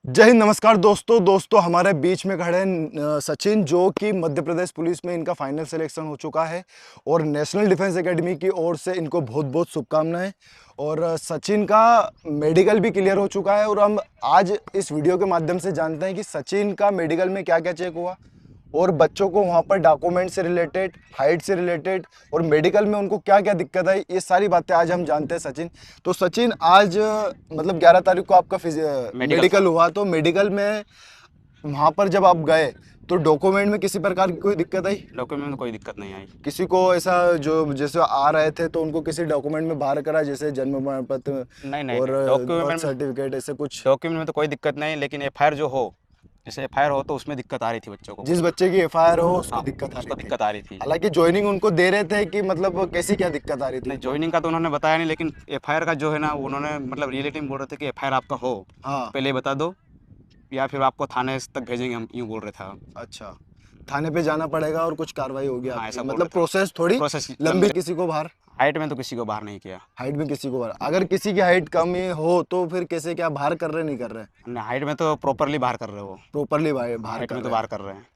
जय हिंद, नमस्कार दोस्तों हमारे बीच में खड़े हैं सचिन, जो कि मध्य प्रदेश पुलिस में इनका फाइनल सिलेक्शन हो चुका है और नेशनल डिफेंस एकेडमी की ओर से इनको बहुत बहुत शुभकामनाएं। और सचिन का मेडिकल भी क्लियर हो चुका है और हम आज इस वीडियो के माध्यम से जानते हैं कि सचिन का मेडिकल में क्या क्या चेक हुआ और बच्चों को वहाँ पर डॉक्यूमेंट से रिलेटेड, हाइट से रिलेटेड और मेडिकल में उनको क्या क्या दिक्कत आई, ये सारी बातें आज हम जानते हैं सचिन। तो सचिन, आज मतलब 11 तारीख को आपका मेडिकल हुआ, तो मेडिकल में वहाँ पर जब आप गए तो डॉक्यूमेंट में किसी प्रकार की कोई दिक्कत आई? डॉक्यूमेंट में कोई दिक्कत नहीं आई। किसी को ऐसा जो जैसे आ रहे थे तो उनको किसी डॉक्यूमेंट में बाहर करा, जैसे जन्म प्रमाण पत्र नहीं और डॉक्यूमेंट बर्थ सर्टिफिकेट, ऐसे कुछ? डॉक्यूमेंट में तो कोई दिक्कत नहीं, लेकिन एफआईआर जो हो, जैसे एफआईआर हो तो उसमें दिक्कत आ रही थी बच्चों को। जिस बच्चे की एफआईआर हो उसको हाँ, दिक्कत आ उसको रही थी। दिक्कत आ रही थी। हालांकि ज्वाइनिंग उनको दे रहे थे कि मतलब कैसी क्या दिक्कत आ रही थी? नहीं, ज्वाइनिंग का तो उन्होंने बताया नहीं, लेकिन एफआईआर का जो है ना, उन्होंने मतलब रियलिटी में बोल रहे थे कि एफआईआर आपका हो, हाँ। पहले बता दो या फिर आपको थाने तक भेजेंगे, हम यूँ बोल रहे थे। अच्छा, थाने पे जाना पड़ेगा और कुछ कार्रवाई होगी हाँ, आपकी, ऐसा बोल मतलब रहे थे। प्रोसेस थोड़ी प्रोसेस लंबी। किसी को बाहर हाइट में तो किसी को बाहर नहीं किया। हाइट में किसी को बाहर, अगर किसी की हाइट कम ही हो तो फिर कैसे, क्या बाहर कर रहे नहीं कर रहे? नहीं, हाइट में तो प्रॉपरली बाहर कर रहे हो। प्रॉपरली बाहर हाइट कर में तो रहे बाहर हैं। कर रहे हैं।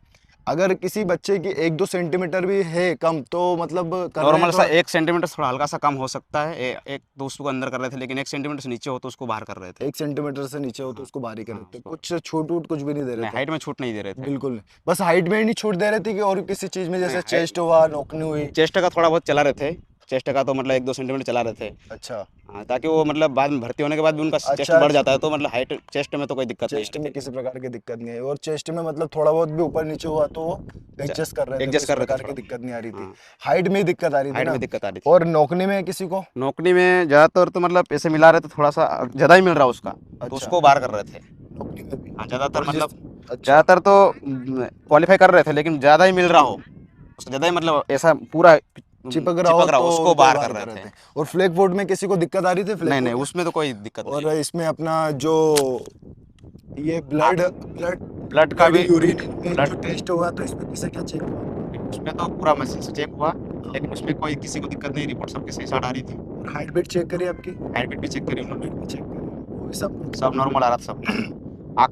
अगर किसी बच्चे की 1-2 सेंटीमीटर भी है कम तो मतलब कर रहे नॉर्मल हैं सा थोड़ा? 1 सेंटीमीटर थोड़ा हल्का सा कम हो सकता है। एक तो उसको अंदर कर रहे थे, लेकिन 1 सेंटीमीटर से नीचे हो तो उसको बाहर कर रहे थे। 1 सेंटीमीटर से नीचे हो तो हाँ, उसको बाहर ही कर हाँ, रहे थे, उसको कुछ छूट वूट कुछ भी नहीं दे रहे नहीं, थे? हाइट में छूट नहीं दे रहे थे। बिल्कुल नहीं, बस हाइट में ही नहीं छूट दे रहे थे कि और किसी चीज में, नहीं, जैसे चेस्ट हुआ, नोकनी हुई? चेस्ट का थोड़ा बहुत चला रहे थे। चेस्ट का तो मतलब 1-2 सेंटीमीटर चला रहे थे। अच्छा। हाँ, ताकि वो मतलब बाद में भर्ती होने के बाद भी उनका चेस्ट अच्छा, बढ़ जाता है, तो मतलब हाइट चेस्ट में तो कोई दिक्कत नहीं चेस्ट है। में किसी प्रकार की दिक्कत नहीं है और चेस्ट में मतलब थोड़ा बहुत भी ऊपर नीचे हुआ तो वो एडजस्ट कर रहे थे, एडजस्ट किसी कर रहे थे प्रकार की थोड़ा। दिक्कत नहीं आ रही थी? हाँ, हाइट में ही दिक्कत आ रही थी हाइट ना? में दिक्कत आ रही थी। और नौकनी में किसी को? नौकरी में ज़्यादातर तो मतलब पैसे मिला रहे थे, थोड़ा सा ज़्यादा ही मिल रहा उसका, तो अच्छा, उसको बाहर कर रहे थे। नौकनी में भी? हाँ, ज़्यादातर और जिस मतलब अच्छा, ज़्यादातर तो क्वालिफाई कर रहे थे, लेकिन ज़्यादा ही मिल रहा हो, उससे ज़्यादा ही मतलब ऐसा पूरा चिपक रहा हो चिपक रहा हो, तो उसको उनको बाहर बाहर कर रहे कर रहे थे। थे। और फ्लैग बोर्ड में किसी को दिक्कत आ रही थी, फ्लैग नहीं नहीं, बोर्ड में? उसमें तो कोई दिक्कत नहीं और है। इसमें अपना जो ये हाँ, ब्लड ब्लड ब्लड का ब्लड भी यूरिन में जो ब्लड टेस्ट हुआ तो इसमें किसे क्या चेक हुआ? उसमें तो पूरा मशीन से चेक हुआ, लेकिन उसमें कोई किसी को दिक्कत नहीं, रिपोर्ट सबके सही साथ आ रही थी। और हार्ट बीट चेक करी आपकी? हार्ट बीट भी चेक करी उन्होंने, भी चेक करी, वो भी सब? सब नॉर्मल आ रहा था सब। आँख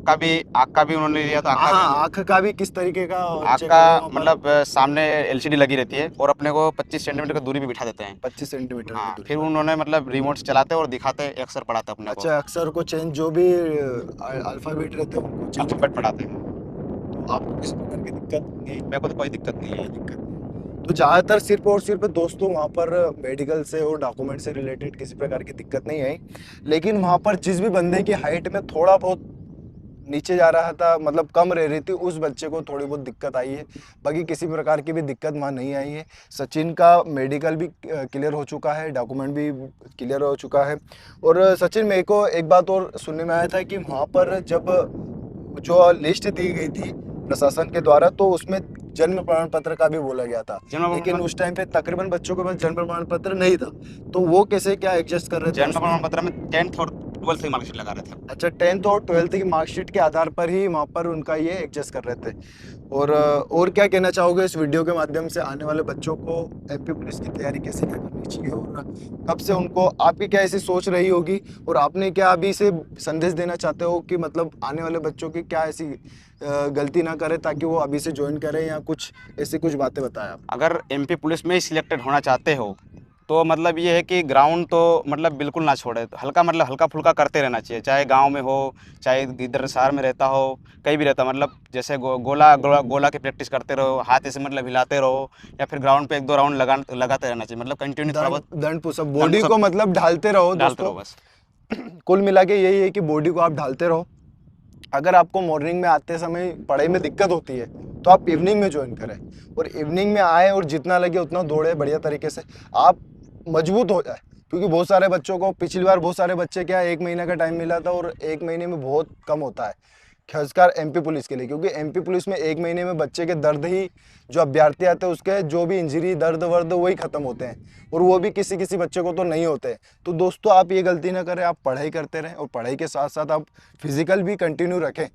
का भी उन्होंने लिया, तो हाँ, आँख का भी किस तरीके का आँख चेक का हुआ वहाँ पर? मतलब सामने एलसीडी लगी रहती है और अपने को 25 सेंटीमीटर की दूरी पे बिठा देते हैं। 25 सेंटीमीटर की हाँ, दूरी फिर पर? उन्होंने मतलब रिमोट से चलाते और दिखाते, अक्सर पढ़ाते अपने को। अच्छा, अक्सर को चेंज जो भी अल्फाबेट रहते हैं उनको चेंज अल्फाबेट पढ़ाते हैं। तो आपको किसी प्रकार की दिक्कत नहीं? मेरे को तो कोई दिक्कत नहीं है। दिक्कत नहीं। तो ज़्यादातर सिर्फ और सिर्फ दोस्तों वहाँ पर मेडिकल से और डॉक्यूमेंट से रिलेटेड किसी प्रकार की दिक्कत नहीं आई, लेकिन वहाँ पर जिस भी बंदे की हाइट में थोड़ा बहुत नीचे जा रहा था, मतलब कम रह रही थी, उस बच्चे को थोड़ी बहुत दिक्कत आई है। बाकी किसी प्रकार की भी दिक्कत वहाँ नहीं आई है। सचिन का मेडिकल भी क्लियर हो चुका है, डॉक्यूमेंट भी क्लियर हो चुका है। और सचिन, मेरे को एक बात और सुनने में आया था कि वहाँ पर जब जो लिस्ट दी गई थी प्रशासन के द्वारा तो उसमें जन्म प्रमाण पत्र का भी बोला गया था, जन्म लेकिन प्रमाण उस टाइम पे तकरीबन बच्चों के पास जन्म प्रमाण पत्र नहीं था, तो वो कैसे क्या एडजस्ट कर रहे थे जन्म उसमें? प्रमाण पत्र में 10th और 12th की मार्कशीट लगा रहे थे। अच्छा, 10th और 12th की मार्कशीट के आधार पर ही वहाँ पर उनका ये एडजस्ट कर रहे थे। और क्या कहना चाहोगे इस वीडियो के माध्यम से आने वाले बच्चों को, एमपी पुलिस की तैयारी कैसे क्या करनी चाहिए और कब से उनको, आपकी क्या ऐसी सोच रही होगी और आपने क्या अभी से संदेश देना चाहते हो कि मतलब आने वाले बच्चों की क्या ऐसी गलती ना करे ताकि वो अभी से ज्वाइन करें, या कुछ ऐसी कुछ बातें बताएं आप? अगर एमपी पुलिस में ही सिलेक्टेड होना चाहते हो, तो मतलब ये है कि ग्राउंड तो मतलब बिल्कुल ना छोड़े, हल्का मतलब हल्का फुल्का करते रहना चाहिए, चाहे गांव में हो, चाहे इधर शहर में रहता हो, कहीं भी रहता, मतलब जैसे गोला की प्रैक्टिस करते रहो, हाथ ऐसे मतलब हिलाते रहो, या फिर ग्राउंड पे 1-2 राउंड लगाते रहना चाहिए, मतलब कंटिन्यू थोड़ा बहुत दंड पुशअप, दंड बॉडी को पुशअप मतलब ढालते रहो डालते दोस्तों। रहो बस। कुल मिला के यही है कि बॉडी को आप ढालते रहो। अगर आपको मॉर्निंग में आते समय पढ़ाई में दिक्कत होती है तो आप इवनिंग में ज्वाइन करें और इवनिंग में आए और जितना लगे उतना दौड़े बढ़िया तरीके से, आप मजबूत हो जाए। क्योंकि बहुत सारे बच्चों को पिछली बार बहुत सारे बच्चे क्या 1 महीने का टाइम मिला था और 1 महीने में बहुत कम होता है, खासकर एमपी पुलिस के लिए, क्योंकि एमपी पुलिस में 1 महीने में बच्चे के दर्द ही, जो अभ्यर्थी आते हैं उसके जो भी इंजरी दर्द वर्द वही खत्म होते हैं और वो भी किसी किसी बच्चे को तो नहीं होते। तो दोस्तों, आप ये गलती ना करें, आप पढ़ाई करते रहें और पढ़ाई के साथ साथ आप फिजिकल भी कंटिन्यू रखें।